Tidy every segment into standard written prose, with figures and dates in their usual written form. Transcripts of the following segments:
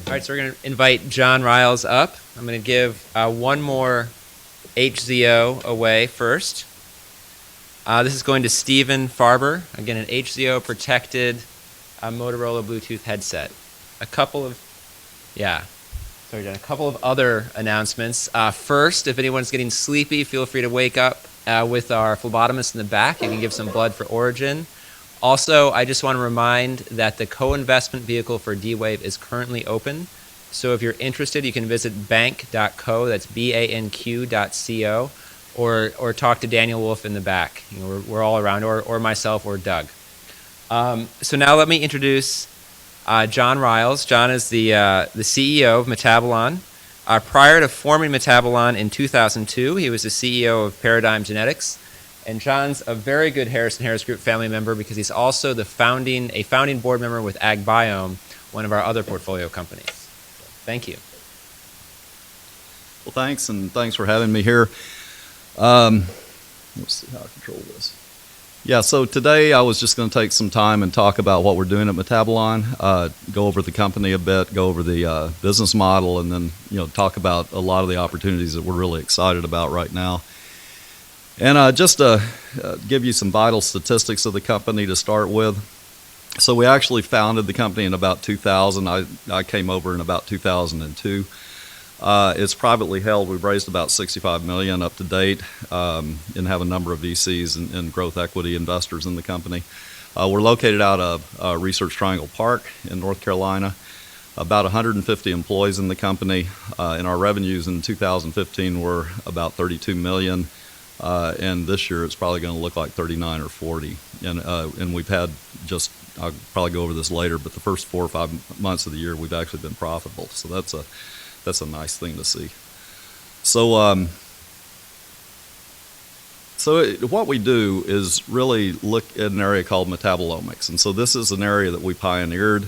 All right, so we're going to invite John Riles up. I'm going to give one more HZO away first. This is going to Stephen Farber. Again, an HZO protected Motorola Bluetooth headset. A couple of other announcements. First, if anyone's getting sleepy, feel free to wake up with our phlebotomist in the back. You can give some blood for Origin. Also, I just want to remind that the co-investment vehicle for D-Wave is currently open. So if you're interested, you can visit bank.co, that's banq.co, or talk to Daniel Wolf in the back. You know, we're all around, or myself or Doug. So now let me introduce John Riles. John is the CEO of Metabolon. Prior to forming Metabolon in 2002, he was the CEO of Paradigm Genetics. And John's a very good Harris & Harris Group family member because he's also a founding board member with AgBiome, one of our other portfolio companies. Thank you. Well, thanks, and thanks for having me here. Let's see how I control this. Yeah, so today I was just going to take some time and talk about what we're doing at Metabolon, go over the company a bit, go over the business model, and then talk about a lot of the opportunities that we're really excited about right now. And just to give you some vital statistics of the company to start with. So we actually founded the company in about 2000. I came over in about 2002. It's privately held. We've raised about $65 million up to date and have a number of VCs and growth equity investors in the company. We're located out of Research Triangle Park in North Carolina. About 150 employees in the company, and our revenues in 2015 were about $32 million. And this year it's probably going to look like 39 or 40. And we've had I'll probably go over this later, but the first 4 or 5 months of the year we've actually been profitable. So that's a nice thing to see. So what we do is really look at an area called metabolomics. And so this is an area that we pioneered.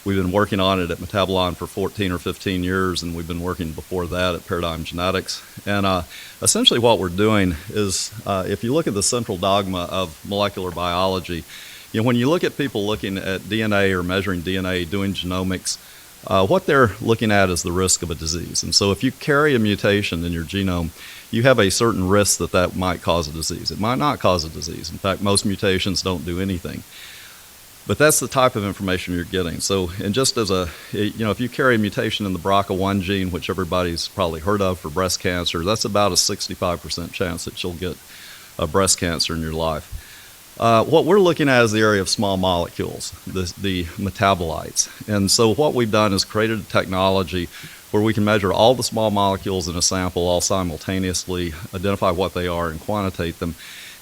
We've been working on it at Metabolon for 14 or 15 years, and we've been working before that at Paradigm Genetics. And essentially what we're doing is, if you look at the central dogma of molecular biology, when you look at people looking at DNA or measuring DNA, doing genomics, what they're looking at is the risk of a disease. And so if you carry a mutation in your genome, you have a certain risk that might cause a disease. It might not cause a disease. In fact, most mutations don't do anything. But that's the type of information you're getting. So, and just as if you carry a mutation in the BRCA1 gene, which everybody's probably heard of for breast cancer, that's about a 65% chance that you'll get breast cancer in your life. What we're looking at is the area of small molecules, the metabolites. And so what we've done is created a technology where we can measure all the small molecules in a sample all simultaneously, identify what they are, and quantitate them.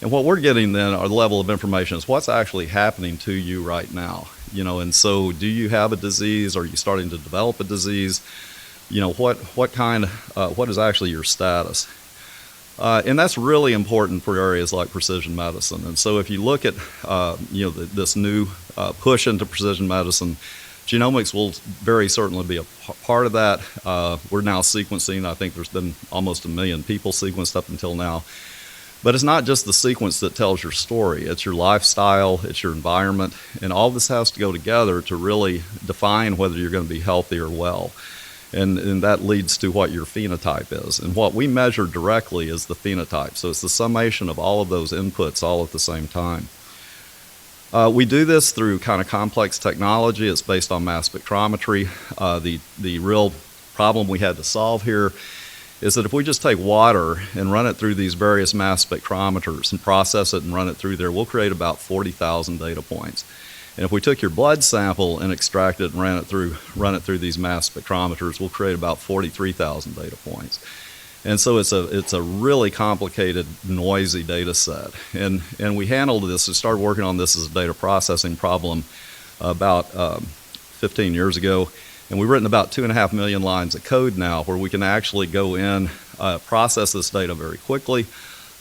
And what we're getting then, our level of information, is what's actually happening to you right now. And so do you have a disease? Are you starting to develop a disease? What is actually your status? And that's really important for areas like precision medicine. And so if you look at this new push into precision medicine, genomics will very certainly be a part of that. We're now sequencing. I think there's been almost 1 million people sequenced up until now. But it's not just the sequence that tells your story. It's your lifestyle, it's your environment, and all this has to go together to really define whether you're going to be healthy or well. And that leads to what your phenotype is. And what we measure directly is the phenotype. So it's the summation of all of those inputs all at the same time. We do this through kind of complex technology. It's based on mass spectrometry. The real problem we had to solve here is that if we just take water and run it through these various mass spectrometers and process it and run it through there, we'll create about 40,000 data points. And if we took your blood sample and extracted it and run it through these mass spectrometers, we'll create about 43,000 data points. And so it's a really complicated, noisy data set. And we handled this and started working on this as a data processing problem about 15 years ago. And we've written about 2.5 million lines of code now where we can actually go in, process this data very quickly,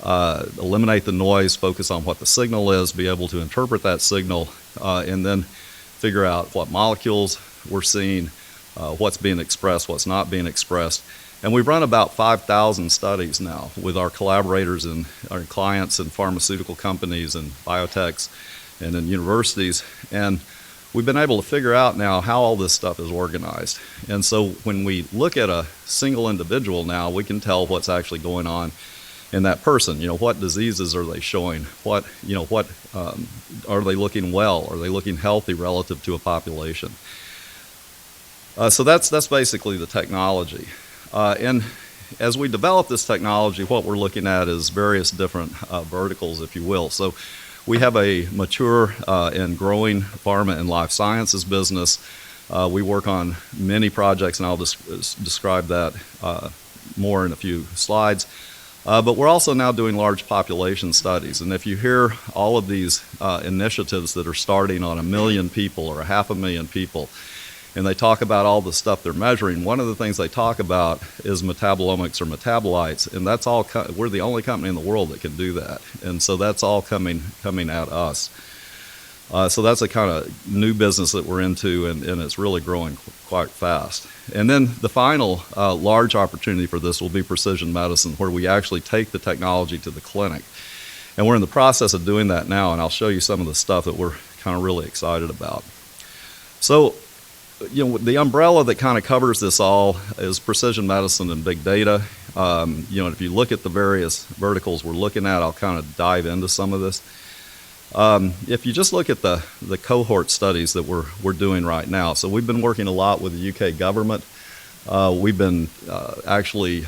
eliminate the noise, focus on what the signal is, be able to interpret that signal, and then figure out what molecules we're seeing, what's being expressed, what's not being expressed. And we've run about 5,000 studies now with our collaborators and our clients in pharmaceutical companies and biotechs and in universities. And we've been able to figure out now how all this stuff is organized. And so when we look at a single individual now, we can tell what's actually going on in that person. What diseases are they showing? What are they looking well? Are they looking healthy relative to a population? So that's basically the technology. And as we develop this technology, what we're looking at is various different verticals, if you will. So we have a mature and growing pharma and life sciences business. We work on many projects, and I'll describe that more in a few slides. But we're also now doing large population studies. And if you hear all of these initiatives that are starting on 1 million people or 500,000 people, and they talk about all the stuff they're measuring, one of the things they talk about is metabolomics or metabolites, and that's all. We're the only company in the world that can do that, and so that's all coming at us. So that's a kind of new business that we're into, and it's really growing quite fast. And then the final large opportunity for this will be precision medicine, where we actually take the technology to the clinic, and we're in the process of doing that now, and I'll show you some of the stuff that we're kind of really excited about. So, the umbrella that kind of covers this all is precision medicine and big data. If you look at the various verticals we're looking at, I'll kind of dive into some of this. If you just look at the cohort studies that we're doing right now, so we've been working a lot with the UK government. We've been actually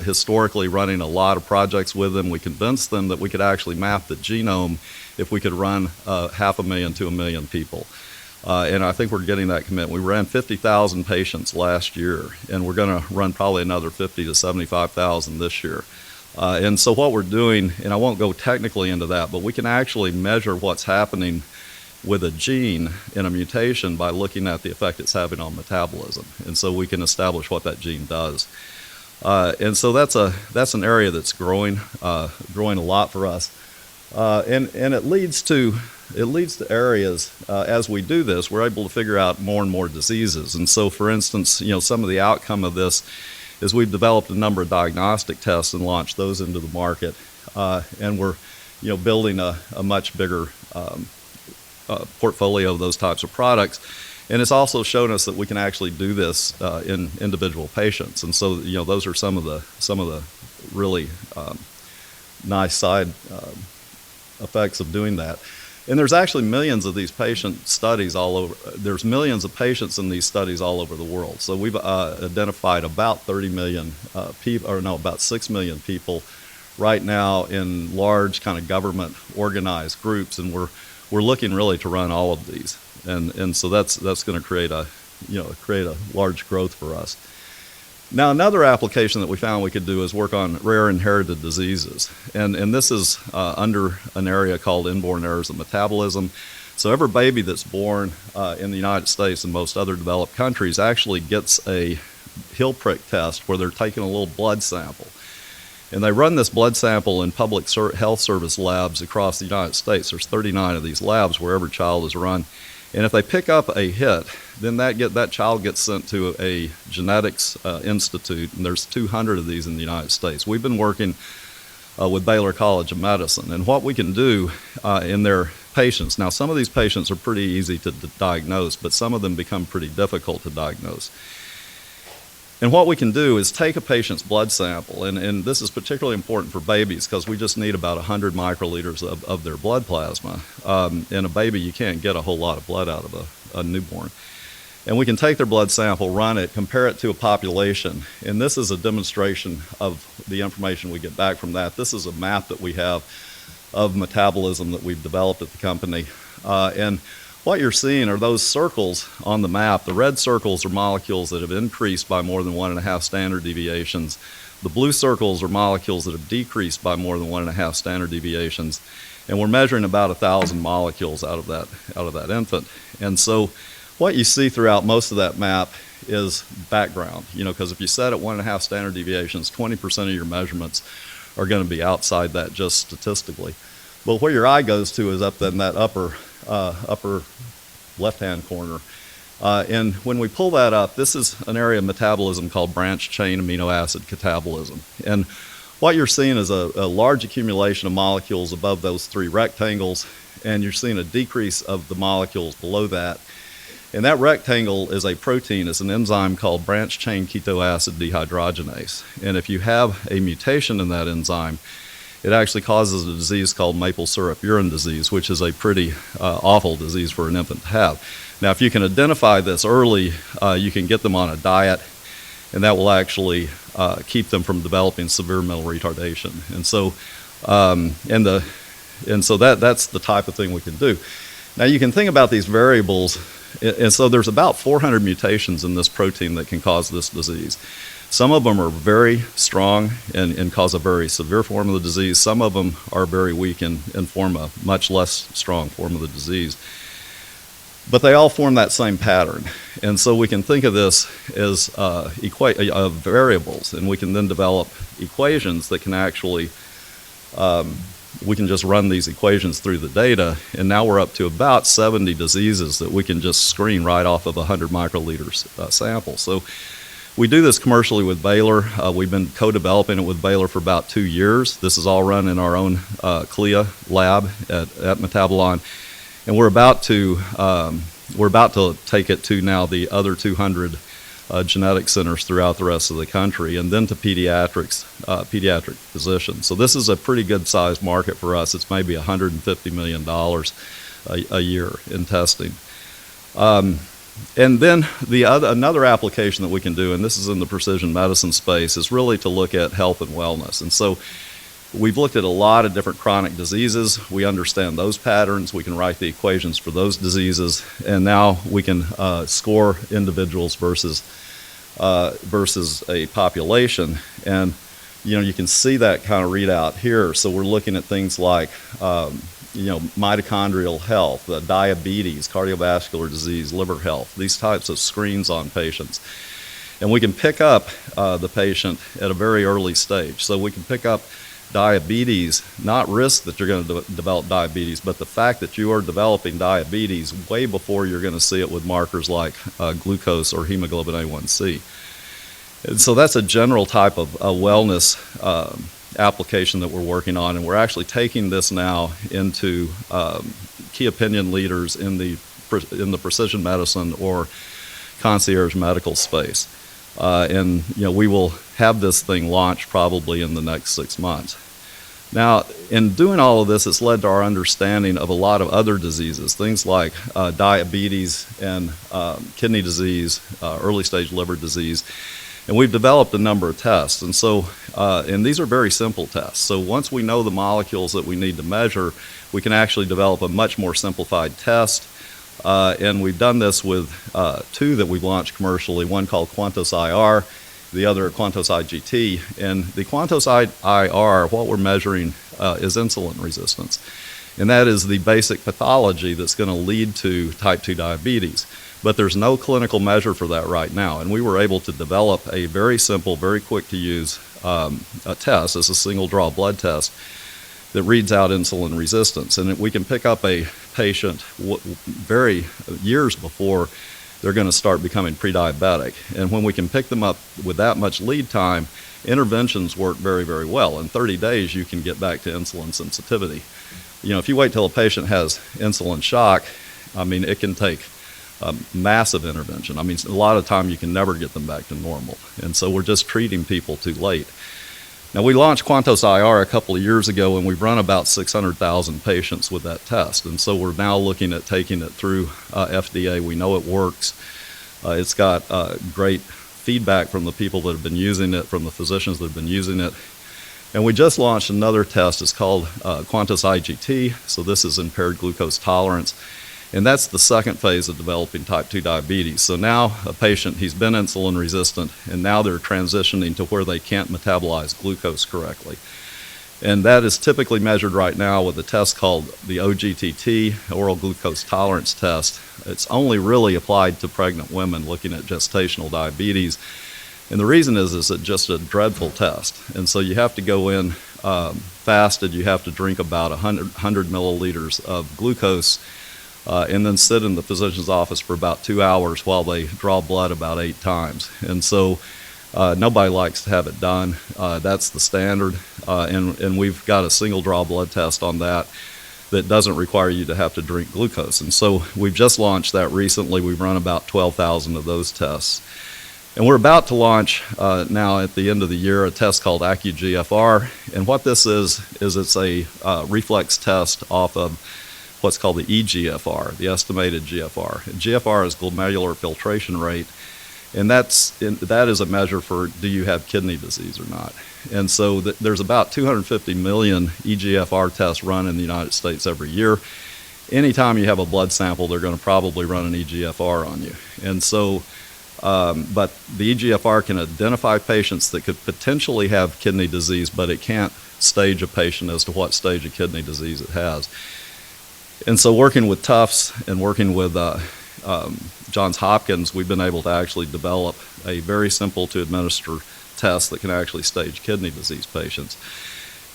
historically running a lot of projects with them. We convinced them that we could actually map the genome if we could run 500,000 to 1 million people. And I think we're getting that commitment. We ran 50,000 patients last year, and we're going to run probably another 50 to 75,000 this year. And so what we're doing, and I won't go technically into that, but we can actually measure what's happening with a gene in a mutation by looking at the effect it's having on metabolism. And so we can establish what that gene does. And so that's an area that's growing a lot for us. And it leads to areas, as we do this, we're able to figure out more and more diseases. And so, for instance, some of the outcome of this is we've developed a number of diagnostic tests and launched those into the market. And we're, building a much bigger portfolio of those types of products. And it's also shown us that we can actually do this in individual patients. And so, those are some of the really nice side effects of doing that. And there's actually millions of these patient studies all over. There's millions of patients in these studies all over the world. So we've identified about 30 million people, or no, about 6 million people right now in large kind of government organized groups, and we're looking really to run all of these. And so that's going to create a large growth for us. Now, another application that we found we could do is work on rare inherited diseases. And this is under an area called inborn errors of metabolism. So every baby that's born in the United States and most other developed countries actually gets a heel prick test where they're taking a little blood sample. And they run this blood sample in public health service labs across the United States. There's 39 of these labs where every child is run. And if they pick up a hit, then that child gets sent to a genetics institute, and there's 200 of these in the United States. We've been working with Baylor College of Medicine, and what we can do in their patients, now some of these patients are pretty easy to diagnose, but some of them become pretty difficult to diagnose. And what we can do is take a patient's blood sample, and this is particularly important for babies because we just need about 100 microliters of their blood plasma. In a baby, you can't get a whole lot of blood out of a newborn. And we can take their blood sample, run it, compare it to a population, and this is a demonstration of the information we get back from that. This is a map that we have of metabolism that we've developed at the company. And what you're seeing are those circles on the map. The red circles are molecules that have increased by more than 1.5 standard deviations. The blue circles are molecules that have decreased by more than 1.5 standard deviations. And we're measuring about 1,000 molecules out of that infant. And so what you see throughout most of that map is background, because if you set at 1.5 standard deviations, 20% of your measurements are going to be outside that just statistically. But where your eye goes to is up in that upper left-hand corner. And when we pull that up, this is an area of metabolism called branch chain amino acid catabolism. And what you're seeing is a large accumulation of molecules above those three rectangles, and you're seeing a decrease of the molecules below that. And that rectangle is a protein. It's an enzyme called branched-chain ketoacid dehydrogenase. And if you have a mutation in that enzyme, it actually causes a disease called maple syrup urine disease, which is a pretty awful disease for an infant to have. Now, if you can identify this early, you can get them on a diet, and that will actually keep them from developing severe mental retardation. And so, that's the type of thing we can do. Now, you can think about these variables, and so there's about 400 mutations in this protein that can cause this disease. Some of them are very strong and cause a very severe form of the disease. Some of them are very weak and form a much less strong form of the disease. But they all form that same pattern. And so we can think of this as variables, and we can then develop equations that can actually, we can just run these equations through the data, and now we're up to about 70 diseases that we can just screen right off of a 100 microliters sample. So we do this commercially with Baylor. We've been co-developing it with Baylor for about 2 years. This is all run in our own CLIA lab at Metabolon. And we're about to take it to now the other 200 genetic centers throughout the rest of the country, and then to pediatric physicians. So this is a pretty good sized market for us. It's maybe $150 million a year in testing. And then another application that we can do, and this is in the precision medicine space, is really to look at health and wellness. And so we've looked at a lot of different chronic diseases. We understand those patterns. We can write the equations for those diseases, and now we can score individuals versus a population. And you can see that kind of readout here. So we're looking at things like mitochondrial health, diabetes, cardiovascular disease, liver health, these types of screens on patients. And we can pick up the patient at a very early stage. So we can pick up diabetes, not risk that you're going to develop diabetes, but the fact that you are developing diabetes way before you're going to see it with markers like glucose or hemoglobin A1C. And so that's a general type of wellness application that we're working on, and we're actually taking this now into key opinion leaders in the precision medicine or concierge medical space. And we will have this thing launched probably in the next 6 months. Now, in doing all of this, it's led to our understanding of a lot of other diseases, things like diabetes and kidney disease, early stage liver disease. And we've developed a number of tests. And so, and these are very simple tests. So once we know the molecules that we need to measure, we can actually develop a much more simplified test. And we've done this with 2 that we've launched commercially, one called Quantos IR, the other Quantos IGT. And the Quantos IR, what we're measuring is insulin resistance. And that is the basic pathology that's going to lead to type 2 diabetes. But there's no clinical measure for that right now. And we were able to develop a very simple, very quick to use a test. It's a single draw blood test that reads out insulin resistance. And we can pick up a patient very years before they're going to start becoming pre-diabetic. And when we can pick them up with that much lead time, interventions work very, very well. In 30 days, you can get back to insulin sensitivity. If you wait till a patient has insulin shock, it can take massive intervention. A lot of time you can never get them back to normal. And so we're just treating people too late. Now, we launched Quantos IR a couple of years ago, and we've run about 600,000 patients with that test. And so we're now looking at taking it through FDA. We know it works. It's got great feedback from the people that have been using it, from the physicians that have been using it. And we just launched another test. It's called Quantos IGT. So this is impaired glucose tolerance. And that's the second phase of developing type 2 diabetes. So now a patient, he's been insulin resistant, and now they're transitioning to where they can't metabolize glucose correctly. And that is typically measured right now with a test called the OGTT, oral glucose tolerance test. It's only really applied to pregnant women looking at gestational diabetes. And the reason is it's just a dreadful test. And so you have to go in fasted, you have to drink about 100 milliliters of glucose, and then sit in the physician's office for about 2 hours while they draw blood about 8 times. And so nobody likes to have it done. That's the standard. And we've got a single draw blood test on that that doesn't require you to have to drink glucose. And so we've just launched that recently. We've run about 12,000 of those tests. And we're about to launch now at the end of the year a test called AccuGFR. And what this is it's a reflex test off of what's called the eGFR, the estimated GFR. And GFR is glomerular filtration rate. And that is a measure for do you have kidney disease or not. And so there's about 250 million eGFR tests run in the United States every year. Anytime you have a blood sample, they're going to probably run an eGFR on you. And so, but the eGFR can identify patients that could potentially have kidney disease, but it can't stage a patient as to what stage of kidney disease it has. And so working with Tufts and working with Johns Hopkins, we've been able to actually develop a very simple to administer test that can actually stage kidney disease patients.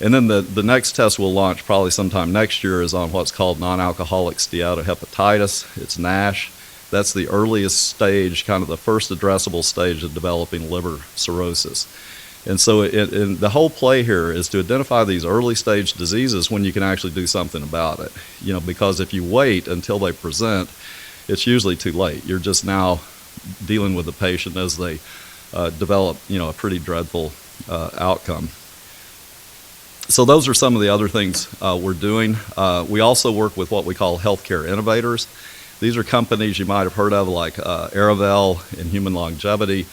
And then the next test we'll launch probably sometime next year is on what's called non-alcoholic steatohepatitis. It's NASH. That's the earliest stage, kind of the first addressable stage of developing liver cirrhosis. And so and the whole play here is to identify these early stage diseases when you can actually do something about it. You know, because if you wait until they present, it's usually too late. You're just now dealing with the patient as they develop, you know, a pretty dreadful outcome. So those are some of the other things we're doing. We also work with what we call healthcare innovators. These are companies you might have heard of like Aravel and Human Longevity.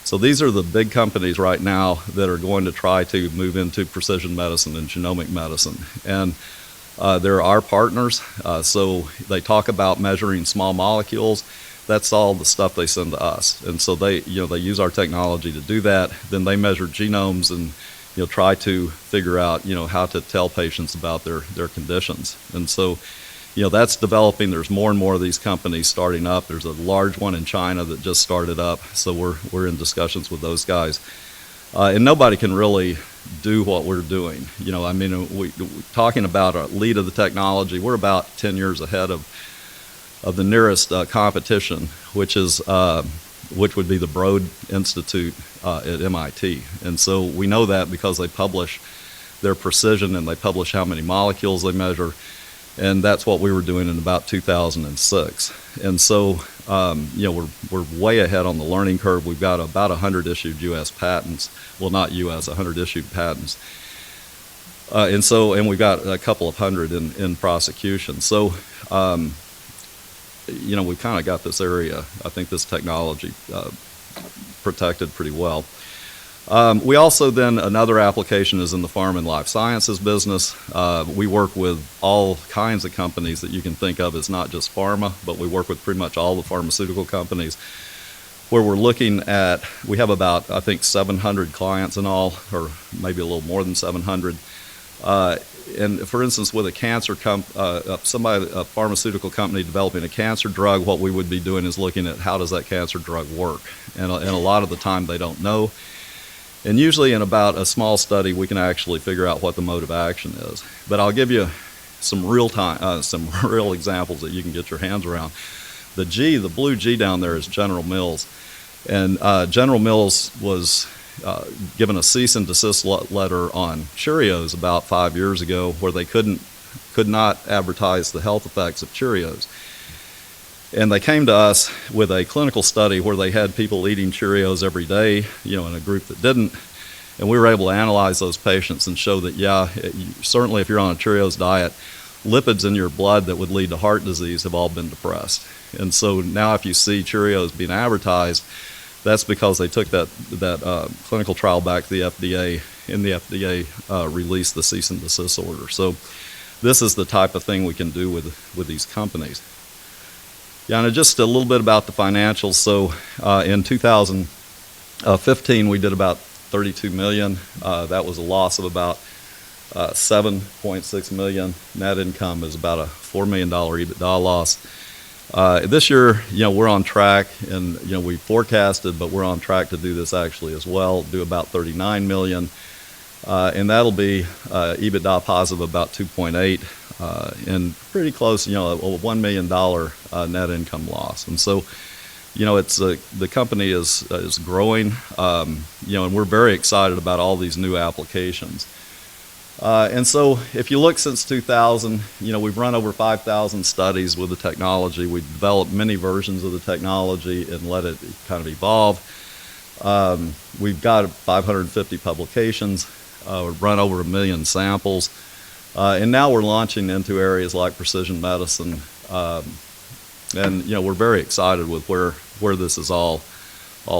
So these are the big companies right now that are going to try to move into precision medicine and genomic medicine. And they're our partners. So they talk about measuring small molecules. That's all the stuff they send to us. And so they use our technology to do that. Then they measure genomes and try to figure out how to tell patients about their conditions. And so that's developing. There's more and more of these companies starting up. There's a large one in China that just started up. So we're in discussions with those guys. And nobody can really do what we're doing. We talking about a lead of the technology. We're about 10 years ahead of the nearest competition, which would be the Broad Institute at MIT. And so we know that because they publish their precision and they publish how many molecules they measure. And that's what we were doing in about 2006. And so, we're way ahead on the learning curve. We've got about 100 issued U.S. patents. Well, not U.S., 100 issued patents. And we've got a couple of hundred in prosecution. So, we've kind of got this area, I think this technology protected pretty well. We also then, another application is in the pharma and life sciences business. We work with all kinds of companies that you can think of as not just pharma, but we work with pretty much all the pharmaceutical companies where we're looking at, we have about, I think, 700 clients in all, or maybe a little more than 700. And for instance, with a cancer a pharmaceutical company developing a cancer drug, what we would be doing is looking at how does that cancer drug work. And a lot of the time they don't know. And usually in about a small study, we can actually figure out what the mode of action is. But I'll give you some real examples that you can get your hands around. The blue G down there is General Mills. And General Mills was given a cease and desist letter on Cheerios about 5 years ago where they could not advertise the health effects of Cheerios. And they came to us with a clinical study where they had people eating Cheerios every day, in a group that didn't. And we were able to analyze those patients and show that, certainly if you're on a Cheerios diet, lipids in your blood that would lead to heart disease have all been depressed. And so now if you see Cheerios being advertised, that's because they took that clinical trial back to the FDA, and the FDA released the cease and desist order. So this is the type of thing we can do with these companies. Yeah, and just a little bit about the financials. So in 2015, we did about $32 million. That was a loss of about $7.6 million. Net income is about a $4 million EBITDA loss. This year, we're on track, and we forecasted, but we're on track to do this actually as well. Do about $39 million, and that'll be EBITDA positive about 2.8. And pretty close, a $1 million net income loss. And so, it's the company is growing, and we're very excited about all these new applications. And so if you look since 2000, we've run over 5,000 studies with the technology. We've developed many versions of the technology and let it kind of evolve. We've got 550 publications. We've run over 1 million samples. And now we're launching into areas like precision medicine. And we're very excited with where this is all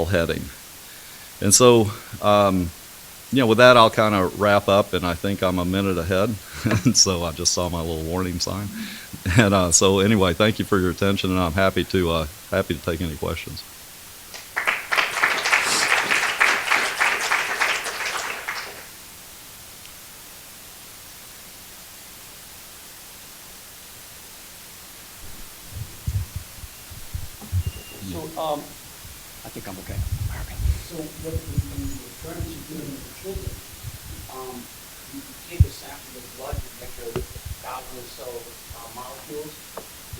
heading. And so, with that, I'll kind of wrap up, and I think I'm a minute ahead. And so I just saw my little warning sign. And so anyway, thank you for your attention, and I'm happy to take any questions. So, I think I'm okay. So what the experiments you're doing with children, you take a sample of blood, you measure 1,000 or so molecules,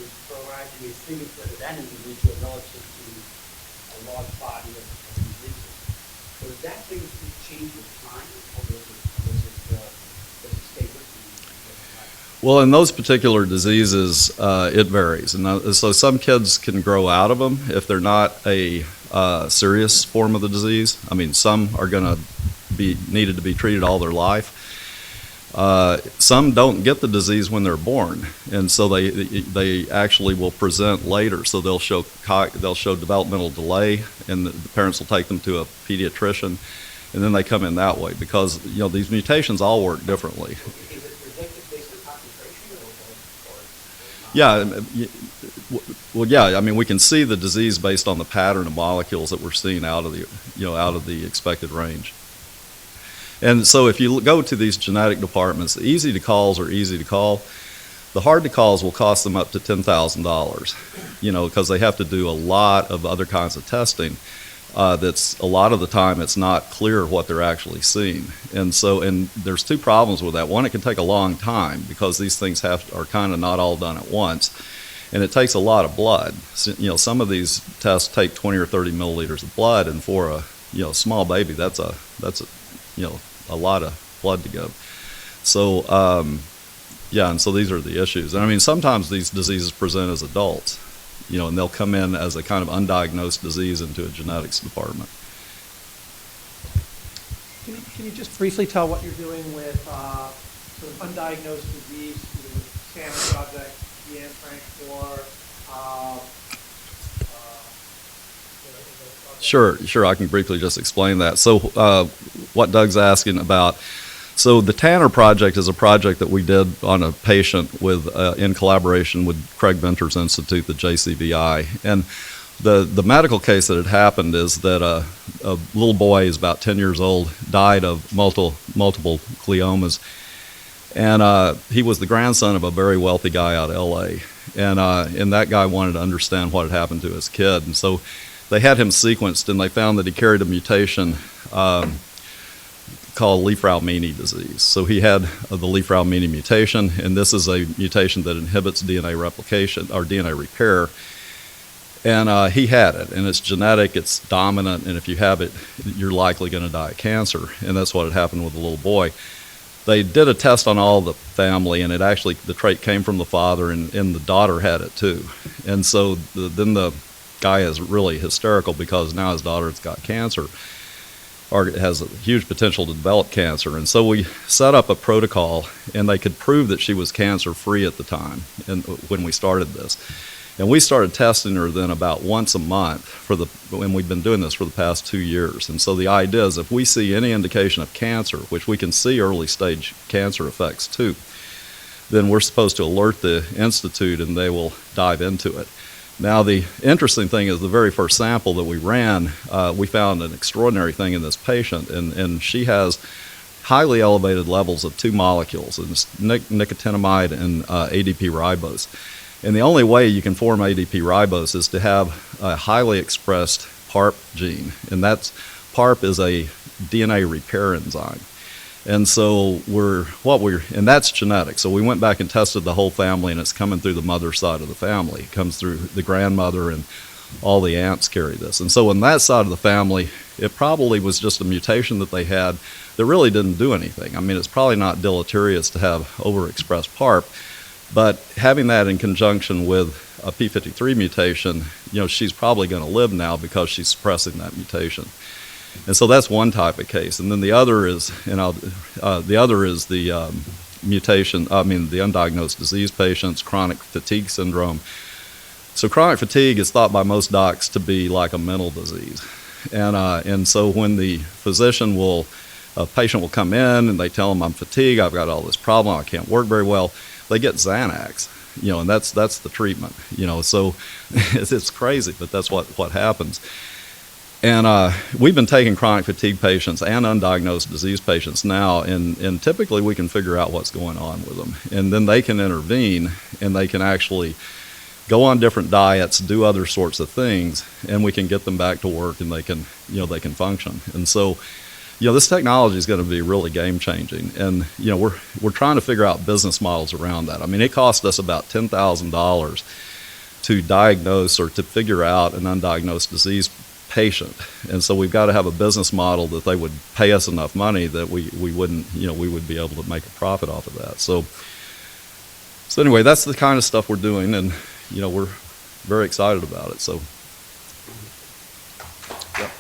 which provide you a figure for that individual relative to a large body of individuals. So does that figure change with time, or does it stay with you? Well, in those particular diseases, it varies. And so some kids can grow out of them if they're not a serious form of the disease. I mean, some are going to be needed to be treated all their life. Some don't get the disease when they're born, and so they actually will present later. So they'll show developmental delay, and the parents will take them to a pediatrician, and then they come in that way because these mutations all work differently. Yeah, well, yeah. I mean, we can see the disease based on the pattern of molecules that we're seeing out of the expected range. And so, if you go to these genetic departments, the easy to calls are easy to call. The hard to calls will cost them up to $10,000, because they have to do a lot of other kinds of testing. That's a lot of the time it's not clear what they're actually seeing, and there's two problems with that. One, it can take a long time because these things are kind of not all done at once, and it takes a lot of blood. So, some of these tests take 20 or 30 milliliters of blood, and for a small baby, that's a lot of blood to go. So and so these are the issues. And I mean, sometimes these diseases present as adults. And they'll come in as a kind of undiagnosed disease into a genetics department. Can you just briefly tell what you're doing with sort of undiagnosed disease, either with SAM project, DN Frank, Sure. I can briefly just explain that. So what Doug's asking about. So the Tanner project is a project that we did on a patient in collaboration with Craig Venter's Institute, the JCVI. And the medical case that had happened is that a little boy is about 10 years old, died of multiple gliomas. And he was the grandson of a very wealthy guy out of L.A. And that guy wanted to understand what had happened to his kid. And so they had him sequenced, and they found that he carried a mutation called Li-Fraumeni disease. So he had the Li-Fraumeni mutation, and this is a mutation that inhibits DNA replication or DNA repair. And he had it, and it's genetic, it's dominant, and if you have it, you're likely going to die of cancer. And that's what had happened with the little boy. They did a test on all the family, and the trait came from the father, and the daughter had it too. And so then the guy is really hysterical because now his daughter's got cancer, or has a huge potential to develop cancer. And so we set up a protocol, and they could prove that she was cancer-free at the time and when we started this. And we started testing her then about once a month and we've been doing this for the past 2 years. And so the idea is if we see any indication of cancer, which we can see early stage cancer effects too, then we're supposed to alert the institute and they will dive into it. Now, the interesting thing is the very first sample that we ran, we found an extraordinary thing in this patient, and she has highly elevated levels of two molecules, and it's nicotinamide and ADP ribose. And the only way you can form ADP ribose is to have a highly expressed PARP gene, and PARP is a DNA repair enzyme. And so and that's genetic. So we went back and tested the whole family, and it's coming through the mother side of the family. It comes through the grandmother and all the aunts carry this. And so on that side of the family, it probably was just a mutation that they had that really didn't do anything. I mean, it's probably not deleterious to have overexpressed PARP, but having that in conjunction with a P53 mutation, she's probably going to live now because she's suppressing that mutation. And so that's one type of case. And then the other is, mutation, the undiagnosed disease patients, chronic fatigue syndrome. So chronic fatigue is thought by most docs to be like a mental disease. And so when the a patient will come in and they tell them, I'm fatigued, I've got all this problem, I can't work very well, they get Xanax, and that's the treatment, so it's crazy, but that's what happens. And we've been taking chronic fatigue patients and undiagnosed disease patients now, and typically we can figure out what's going on with them. And then they can intervene, and they can actually go on different diets, do other sorts of things, and we can get them back to work, and they can function. And so, this technology is going to be really game-changing. And, we're trying to figure out business models around that. I mean, it cost us about $10,000 to diagnose or to figure out an undiagnosed disease patient, and so we've got to have a business model that they would pay us enough money that we wouldn't, we would be able to make a profit off of that. So anyway, that's the kind of stuff we're doing, and we're very excited about it. So, yep.